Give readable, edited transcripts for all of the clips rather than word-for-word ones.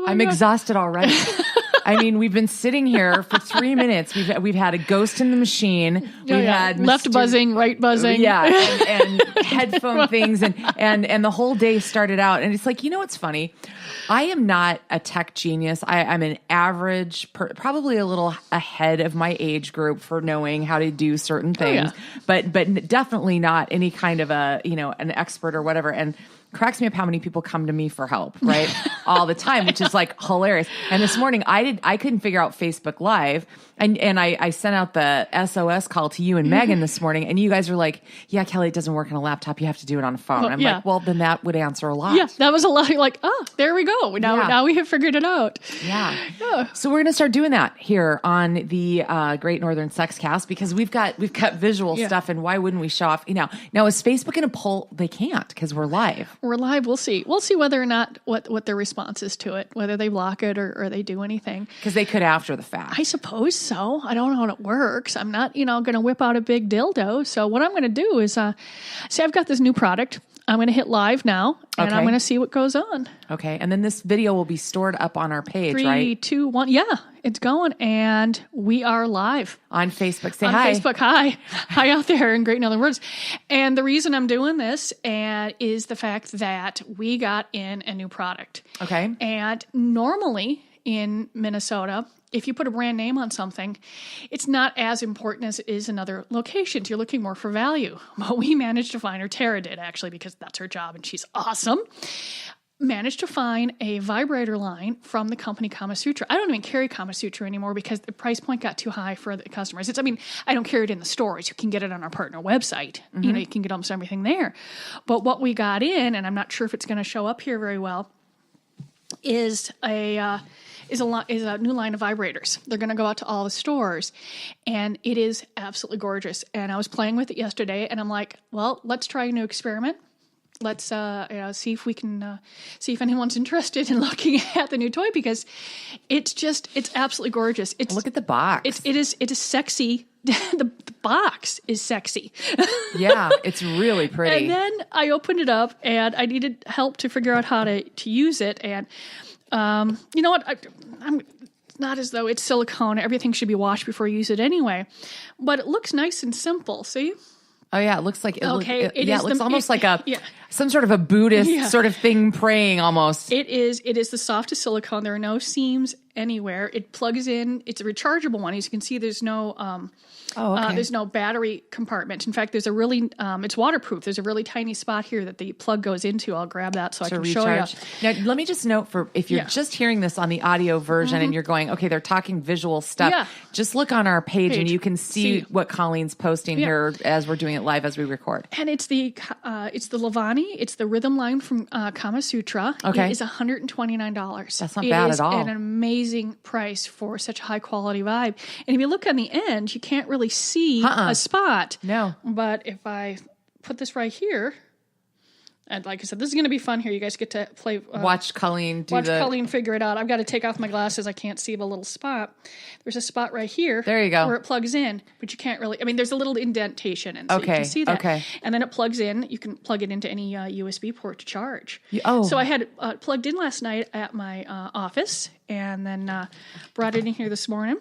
I'm exhausted already. I mean, we've been sitting here for 3 minutes. We've had a ghost in the machine. We had left buzzing, right buzzing. Yeah, and headphone things, and the whole day started out. And it's like, you know what's funny? I am not a tech genius. I'm an average, probably a little ahead of my age group for knowing how to do certain things, but definitely not any kind of an expert or whatever. And cracks me up how many people come to me for help, right? All the time, which is like hilarious. And this morning I couldn't figure out Facebook Live, and I sent out the SOS call to you and Megan this morning, and you guys were like, yeah, Kelly, it doesn't work on a laptop. You have to do it on a phone. I'm like, well, then that would answer a lot. Yeah, that was a lot. Like, there we go. Now we have figured it out. Yeah. So we're going to start doing that here on the Great Northern Sex Cast, because we've got visual stuff, and why wouldn't we show off? Now is Facebook going to pull? They can't, because we're live. We're live. We'll see. We'll see whether or not what their response is to it, whether they block it or they do anything. Because they could after the fact. I suppose so. I don't know how it works. I'm not, going to whip out a big dildo. So what I'm going to do is, say I've got this new product. I'm going to hit live now, and I'm going to see what goes on. Okay. And then this video will be stored up on our page, 3, 2, 1. Yeah, it's going, and we are live. On Facebook. Say on hi. On Facebook, hi. Hi out there in Great Northern Woods. And the reason I'm doing this is the fact that we got in a new product. Okay. And normally in Minnesota, if you put a brand name on something, it's not as important as it is in other locations. You're looking more for value. But we managed to find, or Tara did actually, because that's her job and she's awesome, managed to find a vibrator line from the company Kama Sutra. I don't even carry Kama Sutra anymore because the price point got too high for the customers. I don't carry it in the stores. You can get it on our partner website. Mm-hmm. You can get almost everything there. But what we got in, and I'm not sure if it's going to show up here very well, is a new line of vibrators. They're going to go out to all the stores, and it is absolutely gorgeous. And I was playing with it yesterday, and I'm like, well, let's try a new experiment. Let's see if we can see if anyone's interested in looking at the new toy, because it's absolutely gorgeous. Look at the box. It is sexy. The box is sexy. Yeah, it's really pretty. And then I opened it up, and I needed help to figure out how to use it. And you know what? I'm not as though it's silicone. Everything should be washed before you use it anyway. But it looks nice and simple. See? Oh yeah, it looks like it looks almost like some sort of a Buddhist sort of thing praying almost. It is the softest silicone. There are no seams anywhere. It plugs in. It's a rechargeable one. As you can see, there's no there's no battery compartment. In fact, there's a really it's waterproof. There's a really tiny spot here that the plug goes into. I'll grab that so I can recharge. Show you. Now, let me just note, for if you're just hearing this on the audio version and you're going, okay, they're talking visual stuff. Just look on our page and you can see what Colleen's posting here as we're doing it live as we record. And it's the Lavani. It's the rhythm line from Kama Sutra. Okay. It is $129. That's not bad at all. It's an amazing price for such a high quality vibe. And if you look on the end, you can't really see a spot. No. But if I put this right here, and like I said, this is going to be fun here. You guys get to play. Watch Colleen Colleen figure it out. I've got to take off my glasses. I can't see the little spot. There's a spot right here. There you go. Where it plugs in, but you can't really. I mean, there's a little indentation, and so you can see that. Okay. And then it plugs in. You can plug it into any USB port to charge. So I had it plugged in last night at my office, and then brought it in here this morning.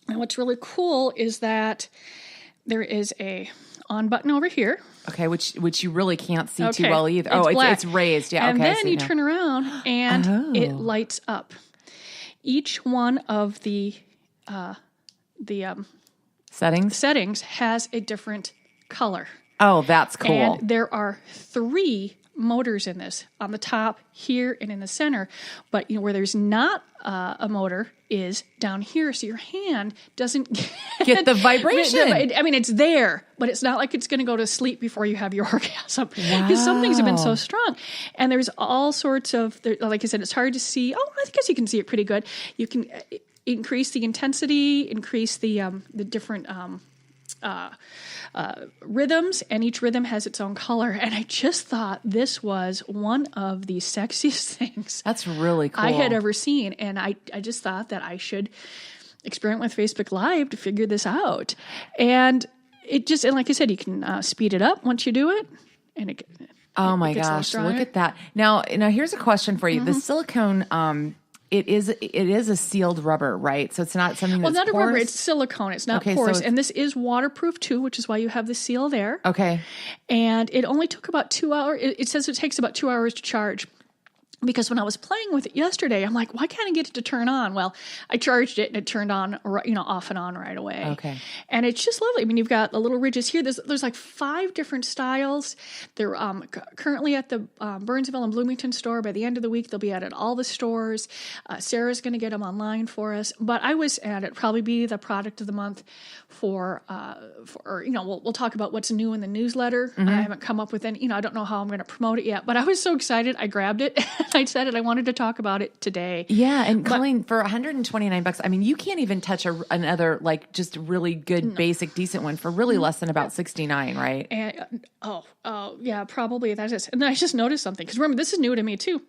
And what's really cool is that there is a on button over here. Okay, which you really can't see too well either. It's raised. Yeah, and okay. And then you turn around and it lights up. Each one of the settings has a different color. Oh, that's cool. And there are 3 motors in this, on the top, here, and in the center. But where there's not a motor is down here, so your hand doesn't get the vibration. I mean, it's there, but it's not like it's going to go to sleep before you have your orgasm. Because some things have been so strong. And there's all sorts of, like I said, it's hard to see. Oh, I guess you can see it pretty good. You can increase the intensity, increase the different rhythms, and each rhythm has its own color. And I just thought this was one of the sexiest things that's really cool I had ever seen. And I just thought that I should experiment with Facebook Live to figure this out. And and like I said, you can speed it up once you do it. And oh my gosh, look at that. Now here's a question for you. The silicone it is a sealed rubber, right? So it's not something that's not porous? a rubber, it's silicone. It's not porous. And this is waterproof too, which is why you have the seal there. Okay. And it only took about 2 hours. It says it takes about 2 hours to charge. Because when I was playing with it yesterday, I'm like, why can't I get it to turn on? Well, I charged it and it turned on, off and on right away. Okay. And it's just lovely. I mean, you've got the little ridges here. There's like 5 different styles. They're currently at the Burnsville and Bloomington store. By the end of the week, they'll be at all the stores. Sarah's going to get them online for us. But I was at it, probably be the product of the month for we'll talk about what's new in the newsletter. I haven't come up with any, I don't know how I'm going to promote it yet. But I was so excited. I grabbed it. I said it. I wanted to talk about it today. Yeah, and Colleen, for $129, I mean, you can't even touch another like just really good, basic, decent one for really less than about $69, right? And yeah, probably that is. And then I just noticed something because remember, this is new to me too.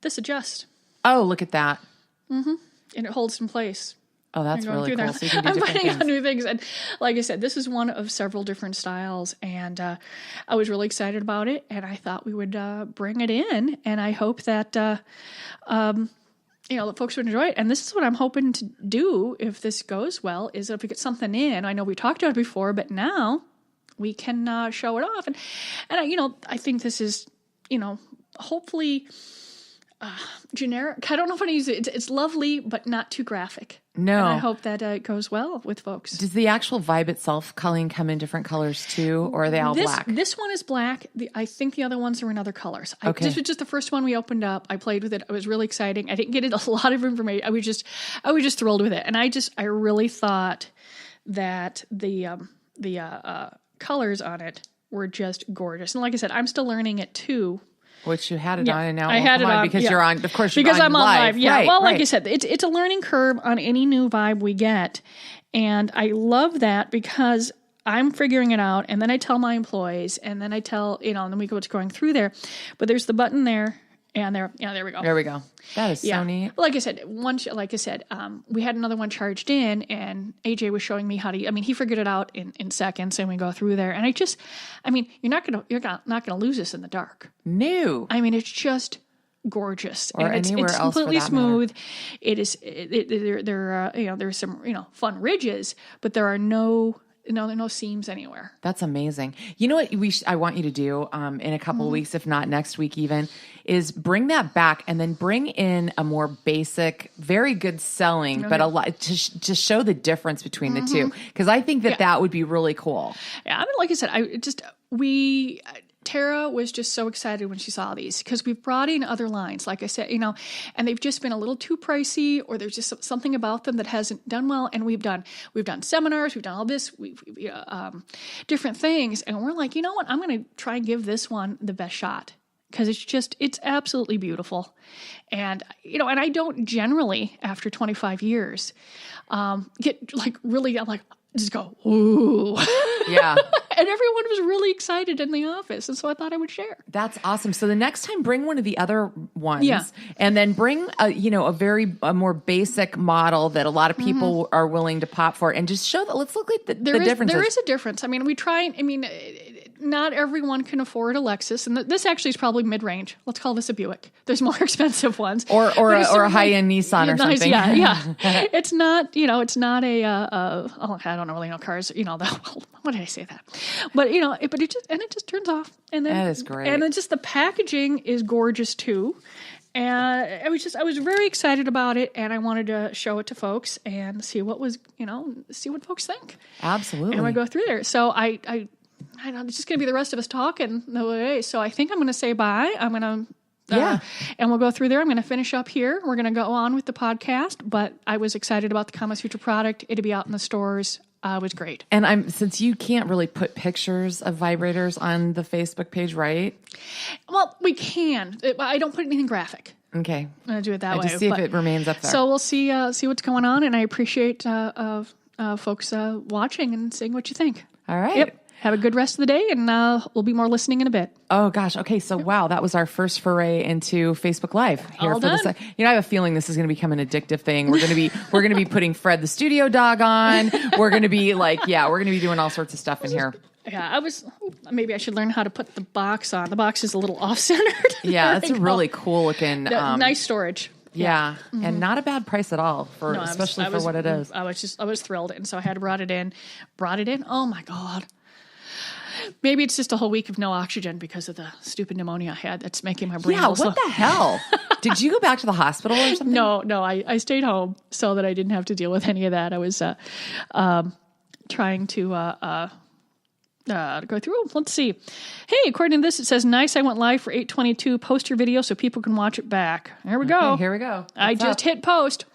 This adjusts. Oh, look at that! And it holds in place. Oh, that's really cool. So you can do I'm different finding things. out new things. And like I said, this is one of several different styles. And I was really excited about it. And I thought we would bring it in. And I hope that, that folks would enjoy it. And this is what I'm hoping to do if this goes well, is if we get something in. I know we talked about it before, but now we can show it off. And I think this is, hopefully generic. I don't know if I use it. It's lovely, but not too graphic. No. And I hope that it goes well with folks. Does the actual Vibe itself, Colleen, come in different colors too, or are they all black? This one is black. I think the other ones are in other colors. Okay. This was just the first one we opened up. I played with it. It was really exciting. I didn't get a lot of information. I was just thrilled with it. And I really thought that the colors on it were just gorgeous. And like I said, I'm still learning it too. Which you had it on, and now I had it on because you're on. Of course, because I'm on live. Yeah. Right, well, like I said, it's a learning curve on any new Vibe we get, and I love that because I'm figuring it out, and then I tell my employees, and then I tell and then we go to going through there. But there's the button there. And there we go. There we go. That is so neat. Like I said, we had another one charged in, and AJ was showing me how to. I mean, he figured it out in seconds, and we go through there. And you're not gonna lose this in the dark. No. I mean, it's just gorgeous, or and anywhere it's else completely for that smooth. matter. It is. There's some fun ridges, but there are no seams anywhere. That's amazing. You know what I want you to do in a couple of weeks, if not next week even, is bring that back and then bring in a more basic, very good selling, but a lot to show the difference between the two. Because I think that would be really cool. Yeah, I mean, like I said, Tara was just so excited when she saw these because we've brought in other lines, like I said, and they've just been a little too pricey, or there's just something about them that hasn't done well. And we've done seminars, we've done all this, different things, and we're like, you know what? I'm going to try and give this one the best shot because it's absolutely beautiful, and and I don't generally after 25 years get like really I'm like just go ooh. Yeah. And everyone was really excited in the office. And so I thought I would share. That's awesome. So the next time, bring one of the other ones and then bring a more basic model that a lot of people are willing to pop for and just show that. Let's look at the differences. There is a difference. I mean, not everyone can afford a Lexus. And this actually is probably mid-range. Let's call this a Buick. There's more expensive ones. Or a high-end Nissan or something. Yeah. It's not, it's not I don't really know cars, what did I say that? But it just turns off, and then that is great. And then just the packaging is gorgeous too. And I was very excited about it, and I wanted to show it to folks and see what folks think. Absolutely. And we go through there. So I know it's just going to be the rest of us talking. So I think I'm going to say bye. I'm going to. And we'll go through there. I'm going to finish up here. We're going to go on with the podcast, but I was excited about the Kama Sutra product. It'll be out in the stores. It was great. And since you can't really put pictures of vibrators on the Facebook page, right? Well, we can. I don't put anything graphic. Okay. I'm going to do it that way. Just see if it remains up there. So we'll see what's going on, and I appreciate folks watching and seeing what you think. All right. Yep. Have a good rest of the day, and we'll be more listening in a bit. Oh, gosh. Okay. So, wow, that was our first foray into Facebook Live. All done. I have a feeling this is going to become an addictive thing. We're going to be putting Fred the studio dog on. We're going to be we're going to be doing all sorts of stuff in here. Yeah, maybe I should learn how to put the box on. The box is a little off-centered. Yeah, that's a really cool looking. Nice storage. Yeah. And not a bad price at all for, No, especially for what it is. I was thrilled. And so I had brought it in. Oh my God. Maybe it's just a whole week of no oxygen because of the stupid pneumonia I had that's making my brain. Yeah, what the hell? Did you go back to the hospital or something? No, I stayed home so that I didn't have to deal with any of that. I was trying to go through. Let's see. Hey, according to this, it says, nice, I went live for 8:22. Post your video so people can watch it back. Here we go. Here we go. I just hit post.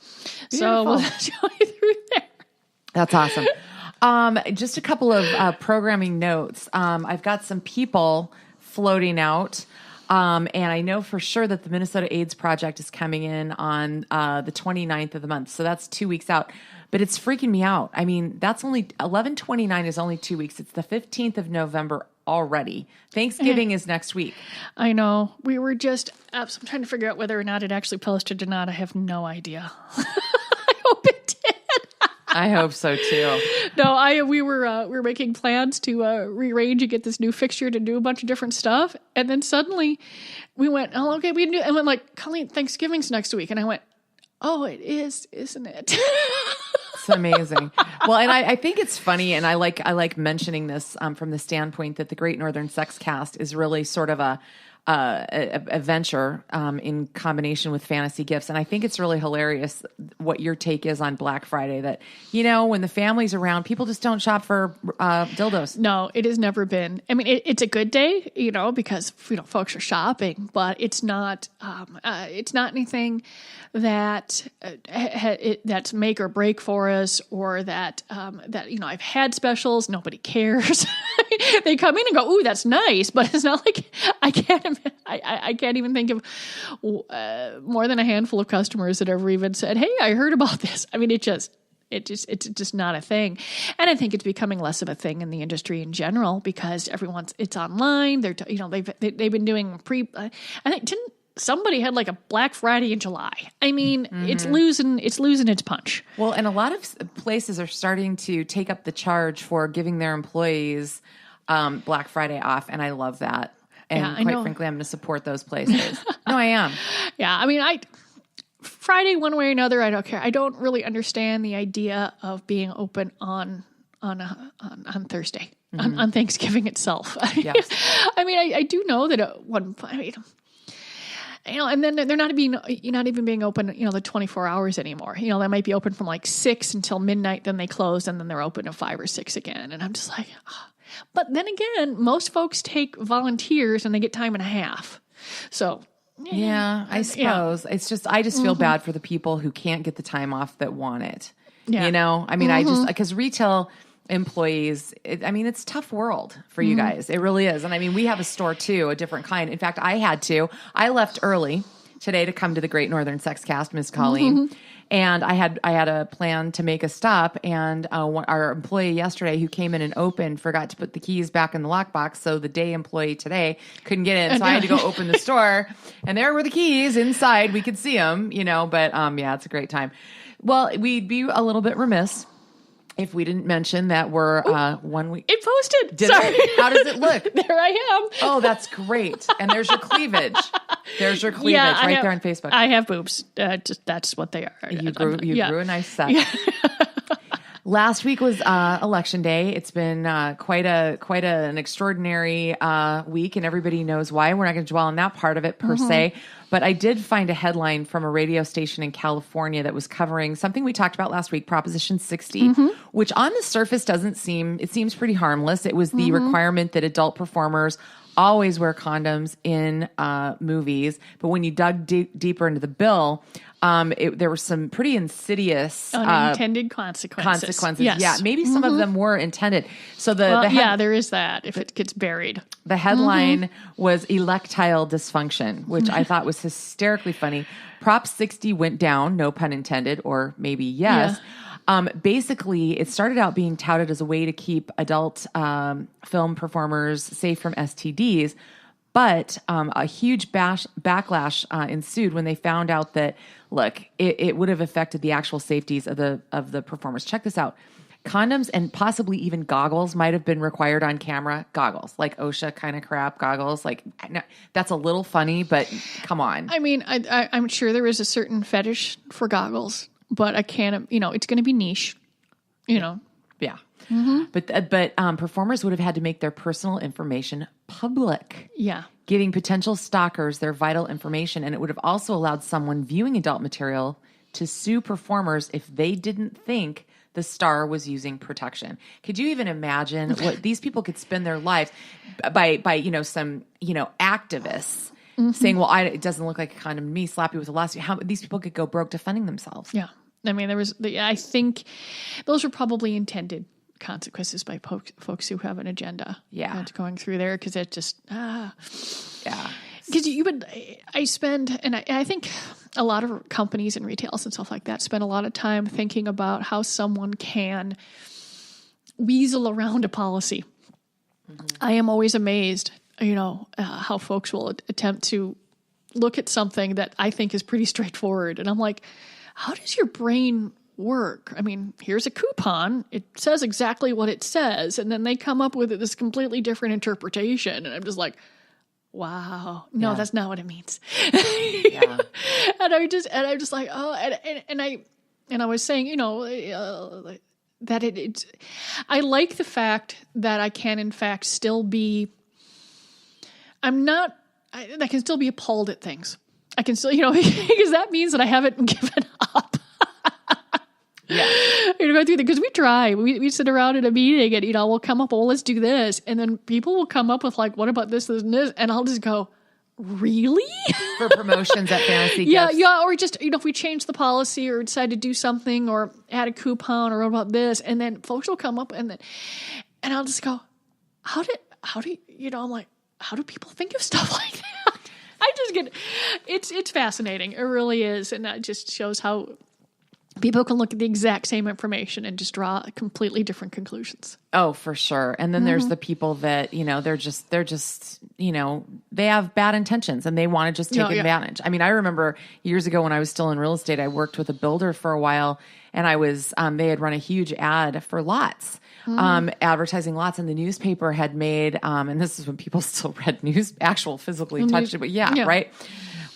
Beautiful. So we'll show you through there. That's awesome. Just a couple of programming notes. I've got some people floating out. And I know for sure that the Minnesota AIDS Project is coming in on the 29th of the month. So that's 2 weeks out. But it's freaking me out. I mean, that's only 11/29 is only 2 weeks. It's the 15th of November already. Thanksgiving is next week. I know. We were just, I'm trying to figure out whether or not it actually posted or not. I have no idea. I hope it did. I hope so too. No, we were making plans to rearrange and get this new fixture to do a bunch of different stuff, and then suddenly we went, oh, okay, we can do it. And went like, Colleen, Thanksgiving's next week, and I went, oh, it is, isn't it? It's amazing. Well, and I think it's funny, and I like mentioning this from the standpoint that the Great Northern Sex Cast is really sort of a venture in combination with fantasy gifts. And I think it's really hilarious what your take is on Black Friday, that, you know, when the family's around, people just don't shop for dildos. No, it has never been. I mean, it's a good day, you know, because, you know, folks are shopping, but it's not anything that that's make or break for us, or that, you know, I've had specials, nobody cares. They come in and go, ooh, that's nice, but it's not like I can't even think of more than a handful of customers that ever even said, hey, I heard about this. I mean, it's just not a thing. And I think it's becoming less of a thing in the industry in general, because it's online. They've been doing I think somebody had like a Black Friday in July. I mean, it's losing its punch. Well, and a lot of places are starting to take up the charge for giving their employees Black Friday off, and I love that. And quite frankly, I'm going to support those places. No, I am. Yeah, I mean, Friday, one way or another, I don't care. I don't really understand the idea of being open on Thursday, on Thanksgiving itself. Yes. I mean, I do know that at one point, you know, and then they're not even being open, you know, the 24 hours anymore. You know, they might be open from like 6 until midnight, then they close, and then they're open at 5 or 6 again. And I'm just like, oh. But then again, most folks take volunteers and they get time and a half. So, yeah, I suppose. It's just, I just feel bad for the people who can't get the time off that want it. Yeah. You know, I mean, because retail employees, it's a tough world for you guys. It really is. And I mean, we have a store too, a different kind. In fact, I left early today to come to the Great Northern Sex Cast, Ms. Colleen. And I had a plan to make a stop, and our employee yesterday who came in and opened forgot to put the keys back in the lockbox, so the day employee today couldn't get in. So I had to go open the store, and there were the keys inside. We could see them, you know, but yeah, it's a great time. Well, we'd be a little bit remiss if we didn't mention that we're 1 week. It posted. Sorry. How does it look? There I am. Oh, that's great. And there's your cleavage. There's your cleavage there on Facebook. I have boobs. That's what they are. You grew a nice set. Yeah. Last week was election day. It's been quite an extraordinary week, and everybody knows why. We're not going to dwell on that part of it per se. But I did find a headline from a radio station in California that was covering something we talked about last week, Proposition 60, which on the surface seems pretty harmless. It was the requirement that adult performers always wear condoms in movies. But when you dug deeper into the bill, there were some pretty insidious unintended consequences. Yes. Yeah, maybe some of them were intended. So there is that if it gets buried. The headline was Electile Dysfunction, which I thought was hysterically funny. Prop 60 went down, no pun intended, or maybe yes. Yeah. Basically, it started out being touted as a way to keep adult film performers safe from STDs. But a huge backlash ensued when they found out that, look, it would have affected the actual safeties of the performers. Check this out. Condoms and possibly even goggles might have been required on camera. Goggles, like OSHA kind of crap goggles. Like, that's a little funny, but come on. I mean, I'm sure there is a certain fetish for goggles, but I can't, it's going to be niche, Yeah. But performers would have had to make their personal information public. Yeah. Giving potential stalkers their vital information. And it would have also allowed someone viewing adult material to sue performers if they didn't think the star was using protection. Could you even imagine what these people could spend their lives by some activists saying, well, it doesn't look like a condom to me, slap you with a lawsuit. How these people could go broke defending themselves. Yeah. I mean, I think those were probably intended consequences by folks who have an agenda. Yeah. Going through there, because it just, Yeah. Because I spend, and I think a lot of companies and retails and stuff like that spend a lot of time thinking about how someone can weasel around a policy. I am always amazed, how folks will attempt to look at something that I think is pretty straightforward. And I'm like, how does your brain work? I mean, here's a coupon. It says exactly what it says. And then they come up with this completely different interpretation. And I'm just like, wow, no, that's not what it means. Yeah. And I'm just like, oh, and I was saying, that it's, I like the fact that I can in fact still be, I can still be appalled at things. I can still, because that means that I haven't given up. Yeah. Go through because we sit around in a meeting and we'll come up, well, let's do this, and then people will come up with like, what about this and this, and I'll just go, really? For promotions at Fantasy Gifts. Yeah, or just if we change the policy or decide to do something or add a coupon or what about this, and then folks will come up and I'll just go, how do I'm like, how do people think of stuff like that? I just get it's fascinating. It really is, and that just shows how people can look at the exact same information and just draw completely different conclusions. Oh, for sure. And then there's the people that, they're just, they have bad intentions and they want to just take advantage. I mean, I remember years ago when I was still in real estate, I worked with a builder for a while, and I was, they had run a huge ad for lots, advertising lots, and the newspaper had made, and this is when people still read actual physically touched it, but right?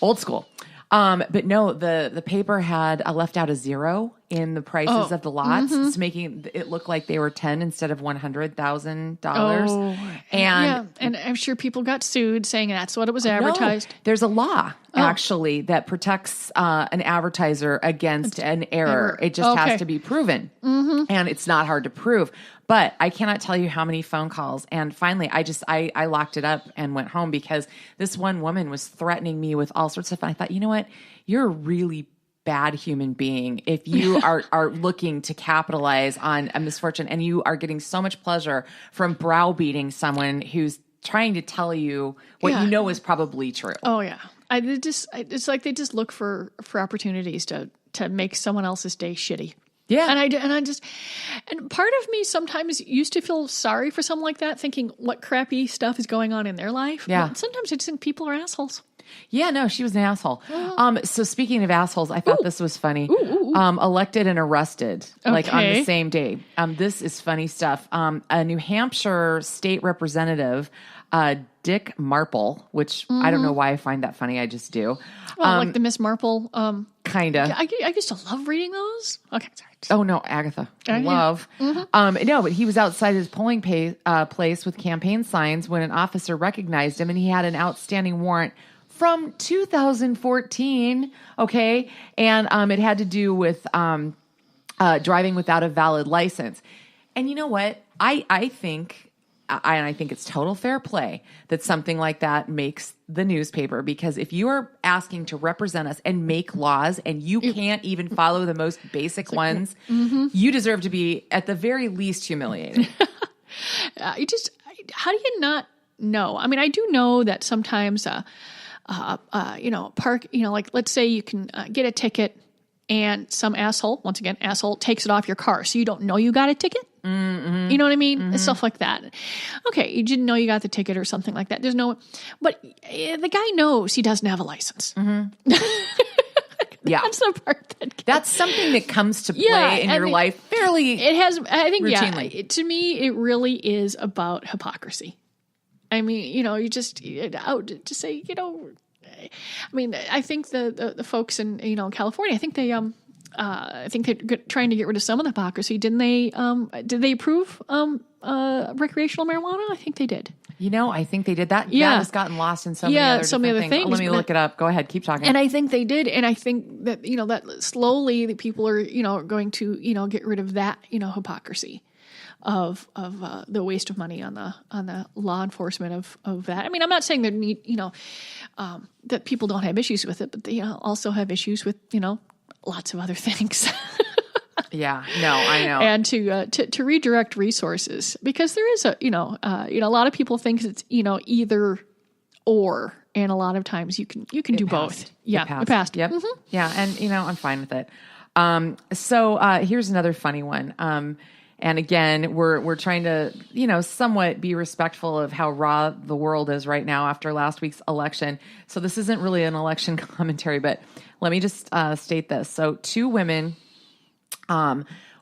Old school. But no, the paper had left out a zero in the prices of the lots, it's making it look like they were 10 instead of $100,000. And I'm sure people got sued saying that's what it was advertised. No, there's a law actually that protects an advertiser against an error. It just has to be proven, and it's not hard to prove. But I cannot tell you how many phone calls. And finally, I locked it up and went home because this one woman was threatening me with all sorts of stuff. I thought, you know what? You're a really bad human being if you are looking to capitalize on a misfortune, and you are getting so much pleasure from browbeating someone who's trying to tell you what you know is probably true. Oh yeah. It's like they just look for opportunities to make someone else's day shitty. Yeah. And part of me sometimes used to feel sorry for someone like that, thinking what crappy stuff is going on in their life. Yeah. But sometimes I just think people are assholes. Yeah, no, she was an asshole. So speaking of assholes, I thought this was funny. Elected and arrested, like on the same day. This is funny stuff. A New Hampshire state representative, Dick Marple, which I don't know why I find that funny. I just do. Like the Miss Marple. Kind of. I used to love reading those. Okay, sorry. Oh, no, Agatha. Love. No, but he was outside his polling place with campaign signs when an officer recognized him, and he had an outstanding warrant from 2014, okay? And it had to do with driving without a valid license. And you know what? I think it's total fair play that something like that makes the newspaper, because if you are asking to represent us and make laws and you can't even follow the most basic ones, you deserve to be at the very least humiliated. How do you not know? I mean, I do know that sometimes, like let's say you can get a ticket and some asshole, once again, takes it off your car. So you don't know you got a ticket. Mm-hmm. You know what I mean? Mm-hmm. Stuff like that. Okay. You didn't know you got the ticket or something like that. But the guy knows he doesn't have a license. Mm-hmm. Yeah. That's the part that's something that comes to play in your life fairly It has, I think, routinely. to me, it really is about hypocrisy. I mean, you just out to say, I mean, I think the folks in, California, I think they're trying to get rid of some of the hypocrisy. Didn't they? Did they approve recreational marijuana? I think they did. I think they did that. Yeah. That has gotten lost in so many other things. Let me look it up. Go ahead. Keep talking. And I think they did. And I think that, that slowly the people are, going to, get rid of that, hypocrisy of the waste of money on the law enforcement of that. I mean, I'm not saying there need, that people don't have issues with it, but they also have issues with, lots of other things. Yeah, no, I know. And to redirect resources, because there is a lot of people think it's either or, and a lot of times you can do both. Yeah, it passed. Yep. Mm-hmm. Yeah, and I'm fine with it. So here's another funny one. And again, we're trying to somewhat be respectful of how raw the world is right now after last week's election. So this isn't really an election commentary, but let me just state this. So 2 women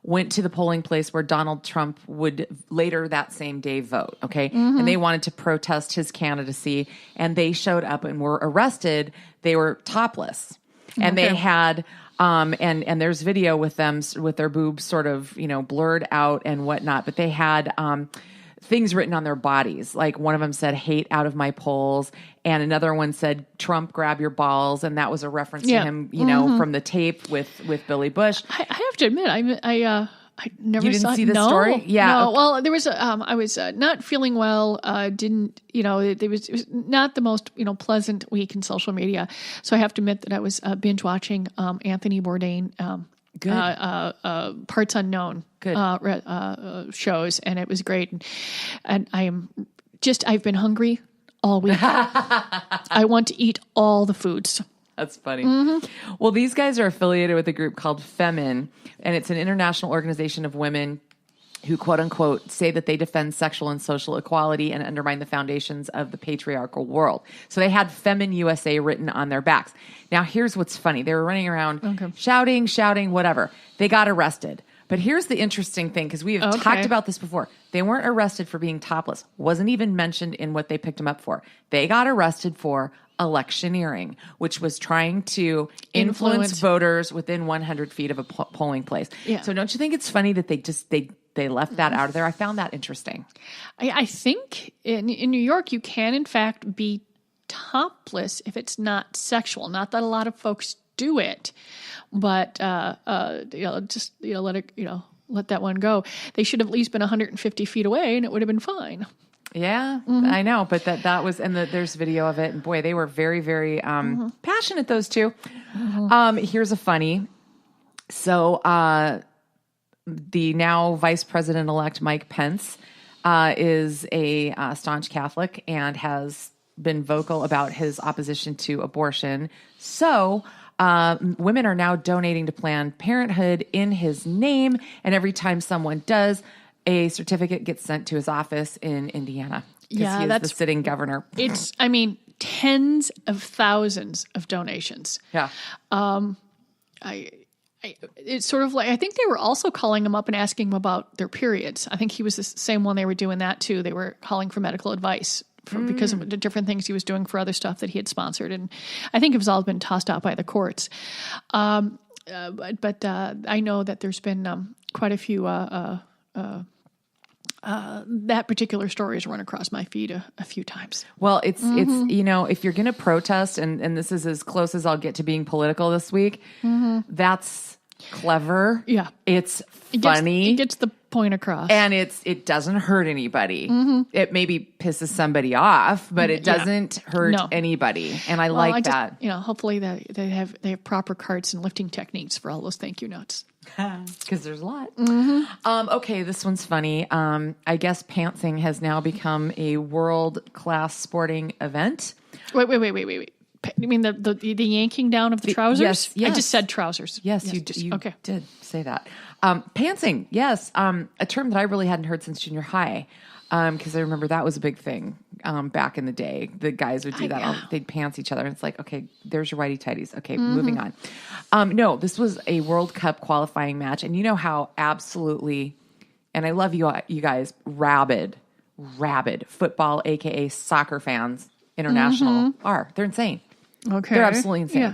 went to the polling place where Donald Trump would later that same day vote. Okay. Mm-hmm. And they wanted to protest his candidacy, and they showed up and were arrested. They were topless, and they had, and there's video with them with their boobs sort of, blurred out and whatnot, but they had, things written on their bodies. Like one of them said, "Hate out of my polls." And another one said, "Trump, grab your balls." And that was a reference to him, from the tape with Billy Bush. I have to admit, I never You didn't saw see the story? Yeah. No. Well, there was I was not feeling well. It was not the most, pleasant week in social media. So I have to admit that I was binge watching Anthony Bourdain, Parts Unknown shows, and it was great. And I've been hungry all week. I want to eat all the foods. That's funny. Mm-hmm. Well, these guys are affiliated with a group called Femin, and it's an international organization of women who, quote unquote, say that they defend sexual and social equality and undermine the foundations of the patriarchal world. So they had Femin USA written on their backs. Now, here's what's funny. They were running around shouting, whatever. They got arrested. But here's the interesting thing, because we have talked about this before. They weren't arrested for being topless. Wasn't even mentioned in what they picked them up for. They got arrested for electioneering, which was trying to influence voters within 100 feet of a polling place. Yeah. So don't you think it's funny that they left that out of there? I found that interesting. I think in New York, you can, in fact, be topless if it's not sexual. Not that a lot of folks do it, but let that one go. They should have at least been 150 feet away, and it would have been fine. Yeah, I know, but that was, and there's video of it, and boy, they were very, very passionate, those two. Here's a funny. So the now Vice President-elect Mike Pence is a staunch Catholic and has been vocal about his opposition to abortion. So women are now donating to Planned Parenthood in his name, and every time someone does, a certificate gets sent to his office in Indiana. Yeah, that's the sitting governor. It's, tens of thousands of donations. Yeah. It's sort of like, I think they were also calling him up and asking him about their periods. I think he was the same one they were doing that too. They were calling for medical advice because of the different things he was doing for other stuff that he had sponsored. And I think it was all been tossed out by the courts. But I know that there's been quite a few that particular story has run across my feed a few times. Well, it's if you're going to protest, and this is as close as I'll get to being political this week, that's clever. Yeah. It's funny. It gets the point across. And it doesn't hurt anybody. It maybe pisses somebody off, but it doesn't hurt anybody. And I like that. Hopefully they have proper carts and lifting techniques for all those thank you notes. Because there's a lot. Okay, this one's funny. I guess pantsing has now become a world-class sporting event. Wait. You mean the yanking down of the trousers? Yes. I just said trousers. Yes, you did say that. Pantsing, yes. A term that I really hadn't heard since junior high, because I remember that was a big thing back in the day. The guys would do that. They'd pants each other. And it's like, okay, there's your whitey tighties. Okay, moving on. No, this was a World Cup qualifying match. And you know how absolutely, and I love you guys, rabid football, a.k.a. soccer fans, international are. They're insane. Okay. They're absolutely insane. Yeah.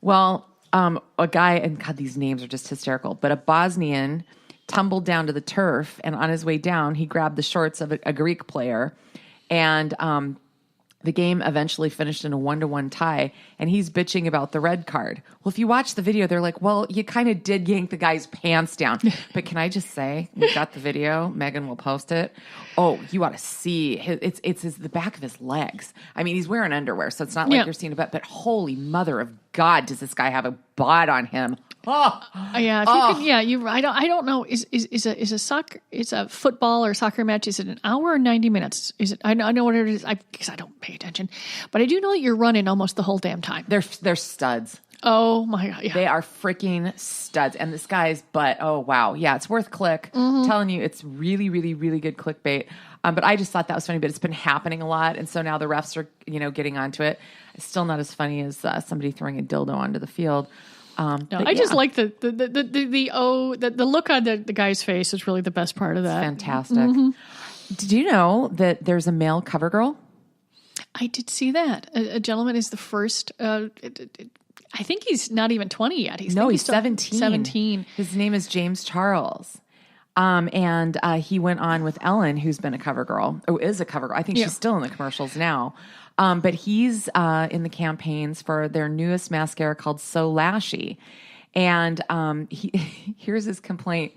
Well, a guy, and God, these names are just hysterical, but a Bosnian tumbled down to the turf, and on his way down, he grabbed the shorts of a Greek player, and the game eventually finished in a 1-1 tie, and he's bitching about the red card. Well, if you watch the video, they're like, well, you kind of did yank the guy's pants down. But can I just say, we've got the video. Megan will post it. Oh, you ought to see. It's the back of his legs. I mean, he's wearing underwear, so it's not like you're seeing a butt, but holy mother of God, does this guy have a bod on him. Oh yeah, if you could, yeah. You, I don't know. Is a football or soccer match? Is it an hour or 90 minutes? Is it? I know what it is. Because I don't pay attention, but I do know that you're running almost the whole damn time. They're studs. Oh my God, yeah. They are freaking studs. And this guy's butt. Oh wow, yeah, it's worth click. I'm telling you, it's really, really, really good clickbait. But I just thought that was funny. But it's been happening a lot, and so now the refs are getting onto it. It's still not as funny as somebody throwing a dildo onto the field. No, I just like the look on the guy's face is really the best part of that. It's fantastic. Did you know that there's a male cover girl? I did see that. A gentleman is the first. I think he's not even 20 yet. He's 17. 17. His name is James Charles. And he went on with Ellen, who's been a cover girl. Oh, is a cover girl. I think she's still in the commercials now. But he's in the campaigns for their newest mascara called So Lashy. And here's his complaint.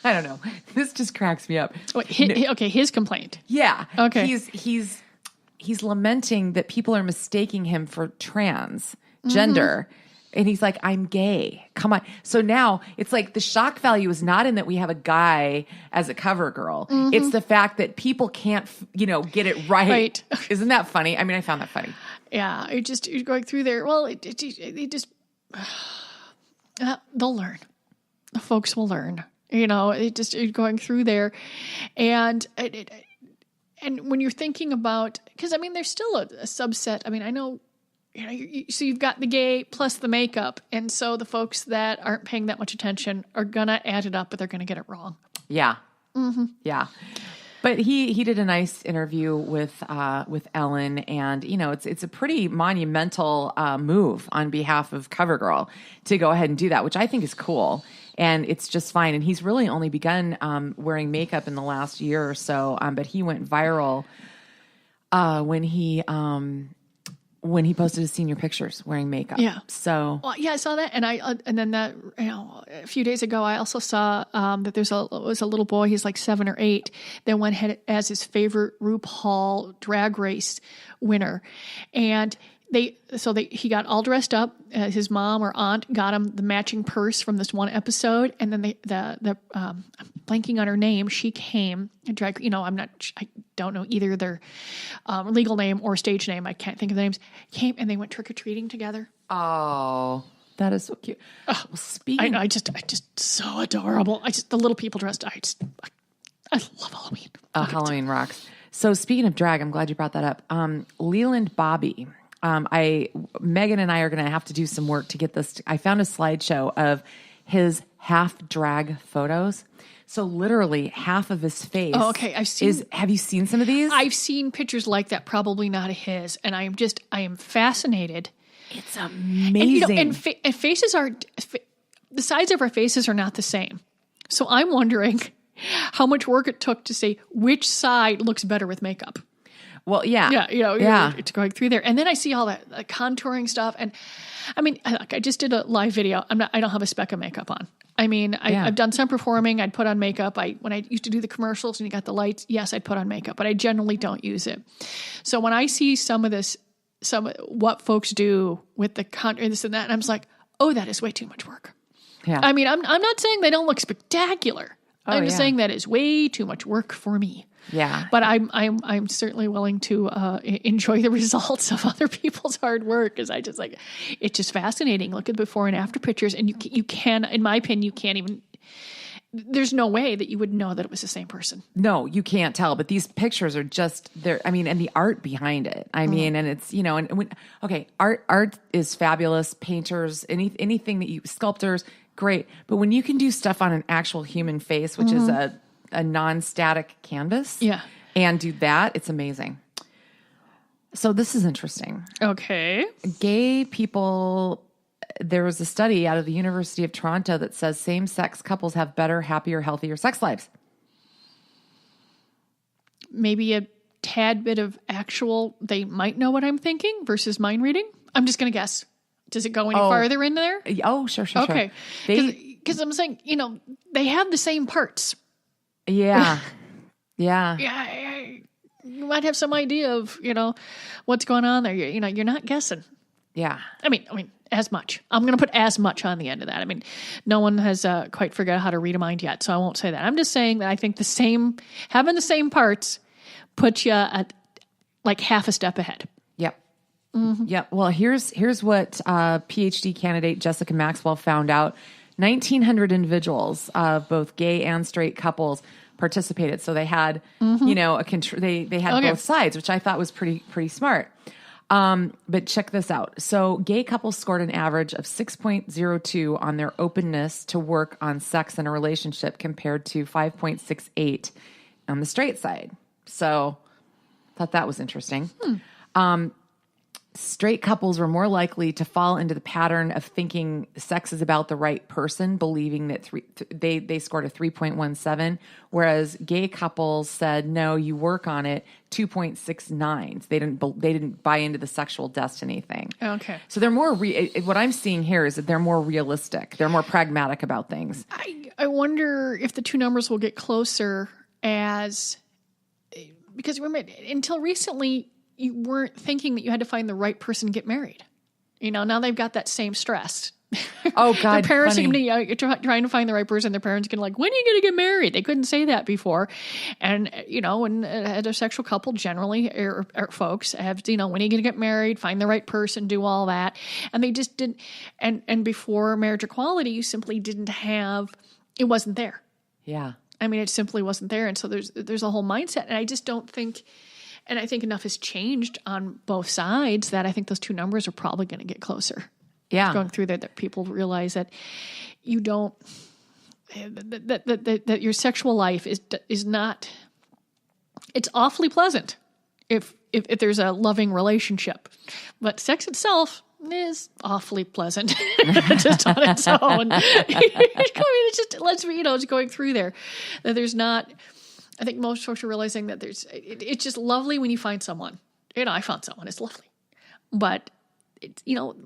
I don't know. This just cracks me up. His complaint. Yeah. Okay. He's lamenting that people are mistaking him for transgender. And he's like, I'm gay. Come on. So now it's like the shock value is not in that we have a guy as a cover girl. It's the fact that people can't, get it right. Isn't that funny? I mean, I found that funny. Yeah. You're going through there. Well, they'll learn. The folks will learn. You're going through there. And when you're thinking about, because I mean, there's still a subset. I mean, I know, so you've got the gay plus the makeup. And so the folks that aren't paying that much attention are going to add it up, but they're going to get it wrong. Yeah. Yeah. But he did a nice interview with Ellen, and it's a pretty monumental move on behalf of CoverGirl to go ahead and do that, which I think is cool, and it's just fine. And he's really only begun wearing makeup in the last year or so, but he went viral when he posted his senior pictures wearing makeup. Yeah. So. Well, yeah, I saw that, and then that a few days ago, I also saw that was a little boy. He's like 7 or 8 that went ahead as his favorite RuPaul Drag Race winner, and he got all dressed up. His mom or aunt got him the matching purse from this one episode, and then I'm blanking on her name. She came and drag. I don't know either their legal name or stage name. I can't think of the names. Came and they went trick or treating together. Oh, that is so cute. Well, speaking, I just so adorable. The little people dressed. I love Halloween. Halloween rocks. So speaking of drag, I'm glad you brought that up. Leland Bobby. Megan and I are going to have to do some work to get this. I found a slideshow of his half drag photos. So literally half of his face. Oh, okay. Have you seen some of these? I've seen pictures like that, probably not his. And I am fascinated. It's amazing. And faces the sides of our faces are not the same. So I'm wondering how much work it took to say which side looks better with makeup. Well, yeah. Yeah, it's going through there. And then I see all that contouring stuff. And I mean, I just did a live video. I don't have a speck of makeup on. I mean, I've done some performing. I'd put on makeup. When I used to do the commercials and you got the lights, yes, I'd put on makeup, but I generally don't use it. So when I see some of what folks do with the contour, this and that, and I'm just like, oh, that is way too much work. Yeah. I mean, I'm not saying they don't look spectacular. I'm just saying that is way too much work for me. Yeah. But I'm certainly willing to enjoy the results of other people's hard work, because it's just fascinating. Look at the before and after pictures, and you can, in my opinion, you can't even there's no way that you would know that it was the same person. No, you can't tell, but these pictures are just there. I mean, and the art behind it. I mean, and it's, art is fabulous. Painters, anything that sculptors, great. But when you can do stuff on an actual human face, which is a non-static canvas, and do that, it's amazing. So this is interesting. Okay. Gay people, there was a study out of the University of Toronto that says same-sex couples have better, happier, healthier sex lives. Maybe a tad bit of actual, they might know what I'm thinking versus mind reading. I'm just going to guess. Does it go any farther in there? Oh, sure. Okay. Because I'm saying, they have the same parts. Yeah. Yeah. You might have some idea of, what's going on there. You're not guessing. Yeah. I mean, as much. I'm going to put as much on the end of that. I mean, no one has quite figured out how to read a mind yet, so I won't say that. I'm just saying that I think having the same parts puts you at like half a step ahead. Yep. Mm-hmm. Yep. Well, here's what PhD candidate Jessica Maxwell found out. 1,900 individuals of both gay and straight couples participated. So they had, they had both sides, which I thought was pretty smart. But check this out. So gay couples scored an average of 6.02 on their openness to work on sex in a relationship compared to 5.68 on the straight side. So thought that was interesting. Straight couples were more likely to fall into the pattern of thinking sex is about the right person, believing that they scored a 3.17, whereas gay couples said, no, you work on it, 2.69. They didn't buy into the sexual destiny thing. Okay. So they're more, what I'm seeing here is that they're more realistic. They're more pragmatic about things. I wonder if the two numbers will get closer because remember, until recently, you weren't thinking that you had to find the right person to get married. Now they've got that same stress. Oh, God. Their parents funny. are going to trying to find the right person. Their parents can when are you going to get married? They couldn't say that before. And, when a heterosexual couple generally, or folks have, when are you going to get married? Find the right person, do all that. And they just didn't. And before marriage equality, you simply didn't have, it wasn't there. Yeah. I mean, it simply wasn't there. And so there's a whole mindset. And I just don't think, and I think enough has changed on both sides that I think those two numbers are probably going to get closer. Yeah. Going through that people realize that you don't, that your sexual life is not, it's awfully pleasant if there's a loving relationship, but sex itself is awfully pleasant just on its own. It's just, let's be, it's going through there. That there's not, I think most folks are realizing that it's just lovely when you find someone. I found someone, it's lovely. But,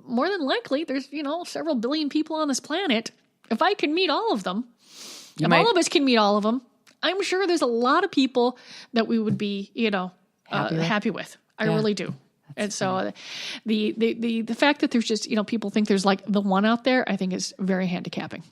more than likely, there's, several billion people on this planet. If I can meet all of them, all of us can meet all of them, I'm sure there's a lot of people that we would be, happy with. I really do. And so the fact that there's just, people think there's like the one out there, I think is very handicapping.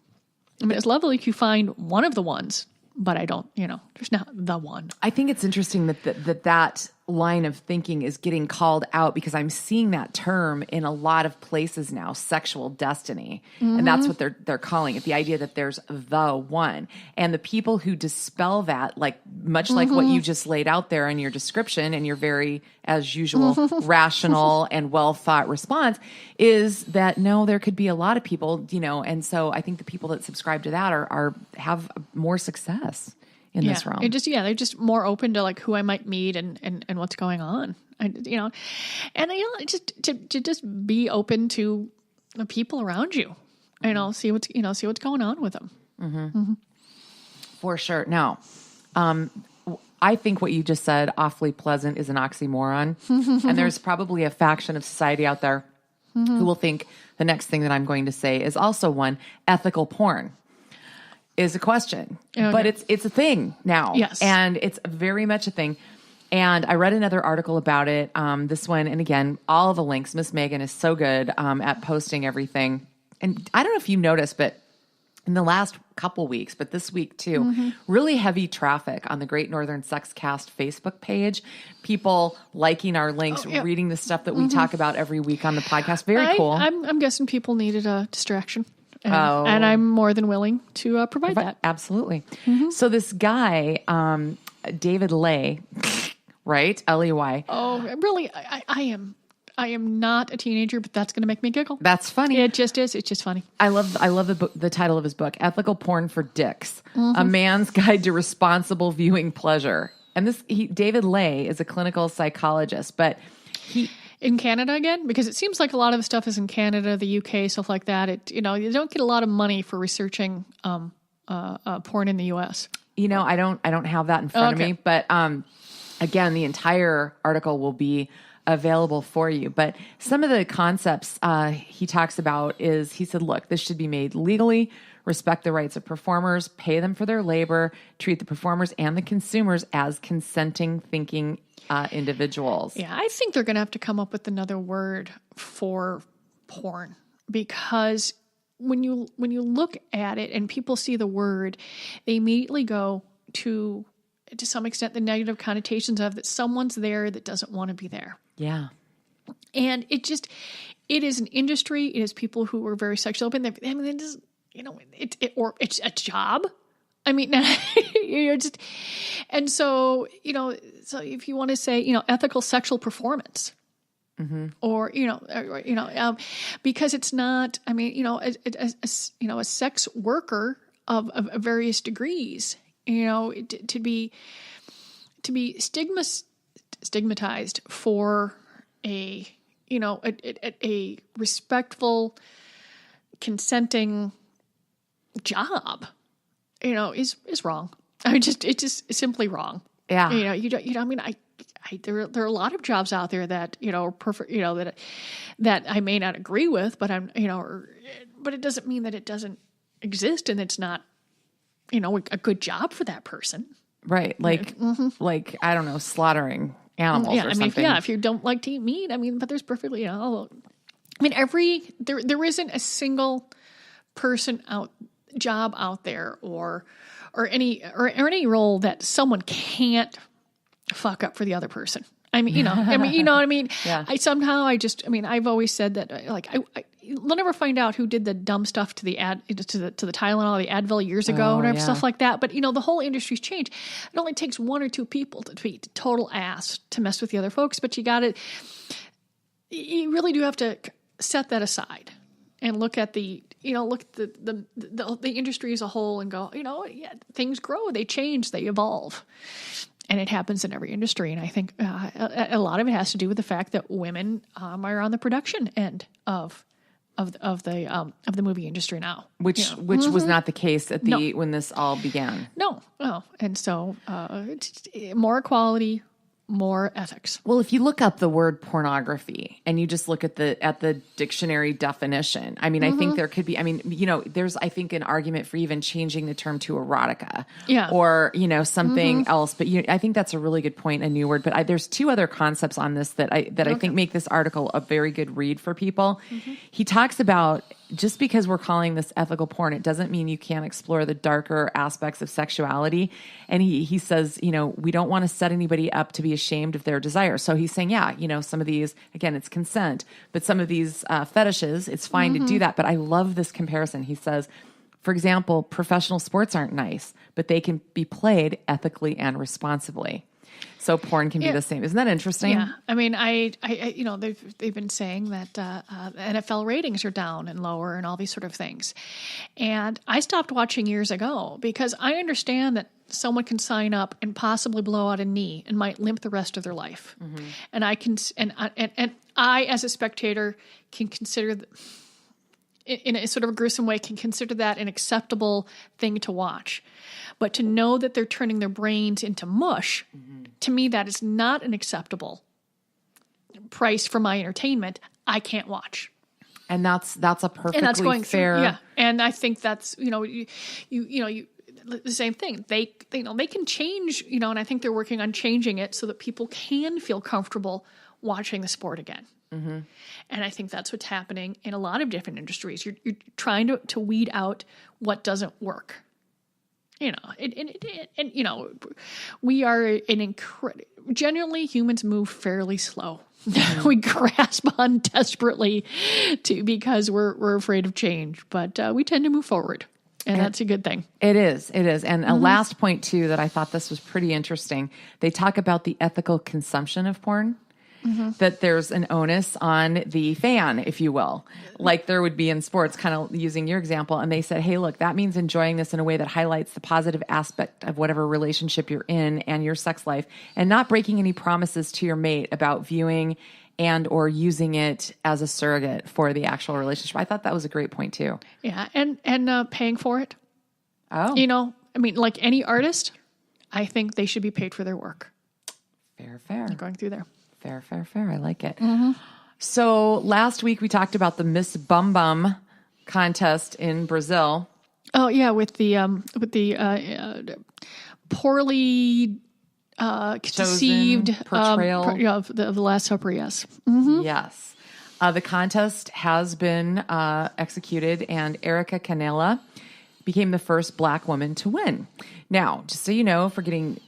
I mean, it's lovely if you find one of the ones, but I don't, there's not the one. I think it's interesting that line of thinking is getting called out because I'm seeing that term in a lot of places now, sexual destiny. Mm-hmm. And that's what they're calling it, the idea that there's the one. And the people who dispel that, much like what you just laid out there in your description and your very, as usual, rational and well thought response is that no, there could be a lot of people, and so I think the people that subscribe to that have more success in this realm. They're just more open to who I might meet and what's going on. Just to just be open to the people around you. See what's going on with them. Mm-hmm. Mm-hmm. For sure. Now, I think what you just said, awfully pleasant, is an oxymoron, and there's probably a faction of society out there who will think the next thing that I'm going to say is also one. Ethical porn is a question, but it's a thing now. Yes. And it's very much a thing. And I read another article about it. This one, and again, all the links. Miss Megan is so good at posting everything. And I don't know if you noticed, but in the last couple weeks, but this week too, really heavy traffic on the Great Northern Sex Cast Facebook page. People liking our links, reading the stuff that we talk about every week on the podcast. Very cool. I'm guessing people needed a distraction. And I'm more than willing to provide that. Absolutely. So this guy, David Ley, right? Ley. Oh, really? I am not a teenager, but that's going to make me giggle. That's funny. It just is. It's just funny. I love the book, the title of his book, Ethical Porn for Dicks, A Man's Guide to Responsible Viewing Pleasure. And David Ley is a clinical psychologist, but in Canada again, because it seems like a lot of the stuff is in Canada, the UK, stuff like that. You don't get a lot of money for researching porn in the US. I don't have that in front of me, but again, the entire article will be available for you. But some of the concepts he talks about he said, look, this should be made legally, respect the rights of performers, pay them for their labor, treat the performers and the consumers as consenting, thinking individuals. Yeah, I think they're going to have to come up with another word for porn, because when you look at it and people see the word, they immediately go to some extent the negative connotations of that someone's there that doesn't want to be there. Yeah. And it is an industry. It is people who are very sexually open. It's a job. I mean, and so, so if you want to say, ethical sexual performance, or, because it's not, I mean, a sex worker of various degrees, to be stigmatized for a respectful, consenting job, is wrong. It's just simply wrong. Yeah. There are a lot of jobs out there that, are perfect, that I may not agree with, but but it doesn't mean that it doesn't exist and it's not, a good job for that person. Right. Like, I don't know, slaughtering animals or something. If you don't like to eat meat, but there's perfectly, there isn't a single person job out there or any role that someone can't fuck up for the other person. You know what I mean? Yeah. I've always said that, we'll never find out who did the dumb stuff to the Tylenol, the Advil years ago, stuff like that. But, the whole industry's changed. It only takes one or two people to be total ass to mess with the other folks, but you really do have to set that aside and look at the industry as a whole and go, things grow, they change, they evolve. And it happens in every industry. And I think a lot of it has to do with the fact that women are on the production end of the movie industry now, which was not the case when this all began. No. And so more equality, more ethics. Well, if you look up the word pornography and you just look at the dictionary definition, I think there could be, there's, I think, an argument for even changing the term to erotica or, something else. But I think that's a really good point, a new word. But there's two other concepts on this that I think make this article a very good read for people. He talks about, just because we're calling this ethical porn, it doesn't mean you can't explore the darker aspects of sexuality. And he says, we don't want to set anybody up to be ashamed of their desire. So he's saying, some of these, again, it's consent, but some of these fetishes, it's fine to do that. But I love this comparison. He says, for example, professional sports aren't nice, but they can be played ethically and responsibly. So porn can be the same. Isn't that interesting? Yeah. They've been saying that NFL ratings are down and lower and all these sort of things. And I stopped watching years ago because I understand that someone can sign up and possibly blow out a knee and might limp the rest of their life. And I, as a spectator, can consider in a sort of a gruesome way, can consider that an acceptable thing to watch. But to know that they're turning their brains into mush, to me, that is not an acceptable price for my entertainment. I can't watch. And that's a perfectly fair. Yeah. And I think that's, you the same thing. They can change, and I think they're working on changing it so that people can feel comfortable watching the sport again. And I think that's what's happening in a lot of different industries. You're trying to weed out what doesn't work. we are generally humans move fairly slow. We grasp on desperately because we're afraid of change, but we tend to move forward. And that's a good thing. It is. And a last point, too, that I thought this was pretty interesting. They talk about the ethical consumption of porn, that there's an onus on the fan, if you will, like there would be in sports, kind of using your example. And they said, hey, look, that means enjoying this in a way that highlights the positive aspect of whatever relationship you're in and your sex life, and not breaking any promises to your mate about viewing and or using it as a surrogate for the actual relationship. I thought that was a great point too. Yeah, and paying for it. Oh. Like any artist, I think they should be paid for their work. Fair. Going through there. Fair. I like it. So last week we talked about the Miss Bum Bum contest in Brazil. Oh yeah, with the poorly conceived portrayal of the Last Supper. Yes. Yes. The contest has been executed, and Erica Canela became the first Black woman to win. Now, just so you know, for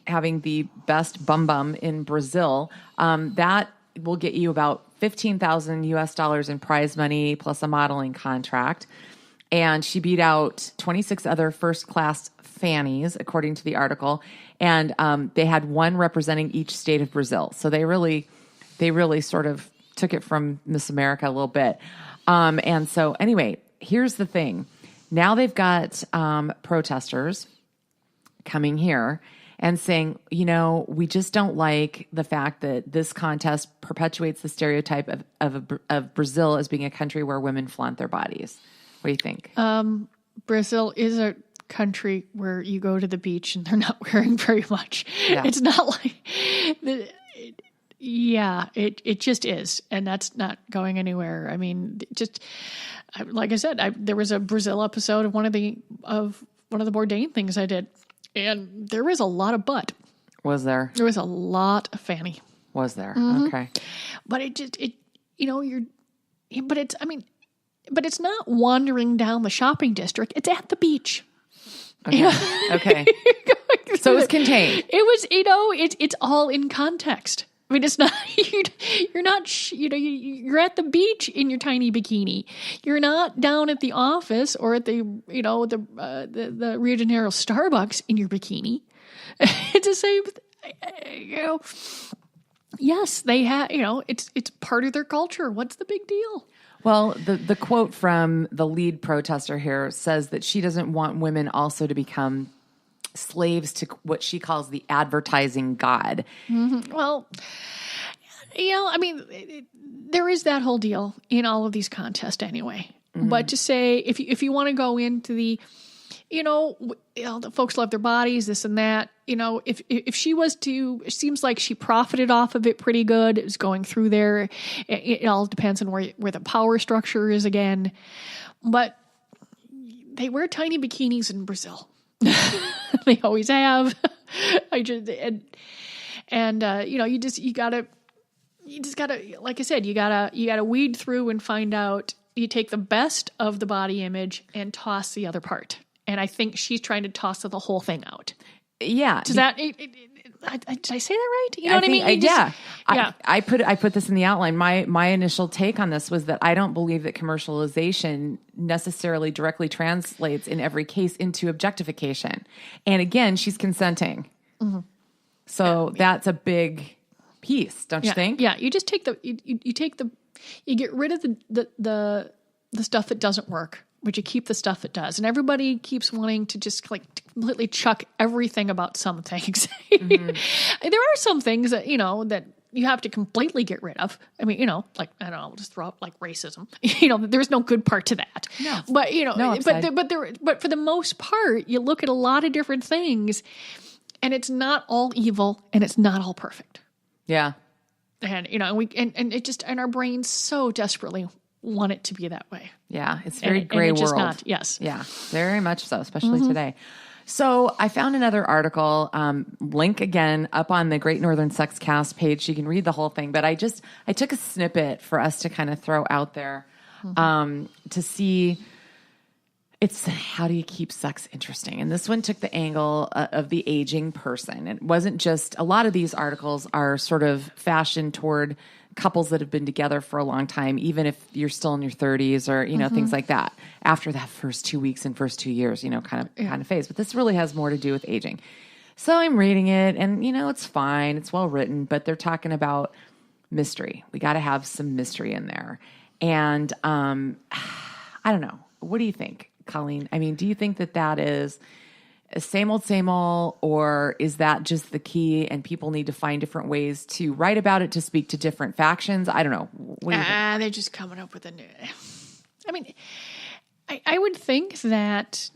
having the best bum bum in Brazil, that will get you about $15,000 in prize money plus a modeling contract. And she beat out 26 other first-class fannies, according to the article. And they had one representing each state of Brazil. So they really sort of took it from Miss America a little bit. And so anyway, here's the thing. Now they've got protesters coming here and saying, we just don't like the fact that this contest perpetuates the stereotype of Brazil as being a country where women flaunt their bodies. What do you think? Brazil is a country where you go to the beach and they're not wearing very much. Yeah. It's not like... it just is, and that's not going anywhere. I mean, like I said, there was a Brazil episode of one of the Bourdain things I did, and there was a lot of butt. Was there? There was a lot of fanny. Was there? Okay. But but it's not wandering down the shopping district. It's at the beach. Okay. Okay. So it was contained. It was, it's all in context. I mean, it's not, you're at the beach in your tiny bikini. You're not down at the office or at the Rio de Janeiro Starbucks in your bikini. It's the same, yes, they have, it's part of their culture. What's the big deal? Well, the quote from the lead protester here says that she doesn't want women also to become slaves to what she calls the advertising god. Well, there is that whole deal in all of these contests anyway. But to say, if you want to go into the, the folks love their bodies, this and that, if she was to, it seems like she profited off of it pretty good. It was going through there. It all depends on where the power structure is again. But they wear tiny bikinis in Brazil. They always have. You gotta, like I said, you gotta weed through and find out. You take the best of the body image and toss the other part. And I think she's trying to toss the whole thing out. Yeah. Does that? Did I say that right? You know what I mean? Yeah. I put this in the outline. My initial take on this was that I don't believe that commercialization necessarily directly translates in every case into objectification. And again, she's consenting. So that's a big piece, don't you think? Yeah. You just take you get rid of the stuff that doesn't work, but you keep the stuff that does. And everybody keeps wanting to just completely chuck everything about some things. There are some things that, that you have to completely get rid of. I mean, I don't know, just throw out like racism. There's no good part to that. No. But, No but for the most part, you look at a lot of different things and it's not all evil and it's not all perfect. Yeah. And, and our brains so desperately want it to be that way. Yeah. It's very gray world. Just not. Yes. Yeah. Very much so, especially today. So I found another article, link again up on the Great Northern Sex Cast page. You can read the whole thing, but I took a snippet for us to kind of throw out there, to see It's how do you keep sex interesting? And this one took the angle of the aging person. It wasn't just, a lot of these articles are sort of fashioned toward couples that have been together for a long time, even if you're still in your 30s or, things like that. After that first 2 weeks and first 2 years, kind of phase. But this really has more to do with aging. So I'm reading it and, it's fine. It's well written, but they're talking about mystery. We got to have some mystery in there. And I don't know. What do you think, Colleen? I mean, do you think that is same old, or is that just the key and people need to find different ways to write about it, to speak to different factions? I don't know. What do you think? They're just coming up with a new... I mean, I would think that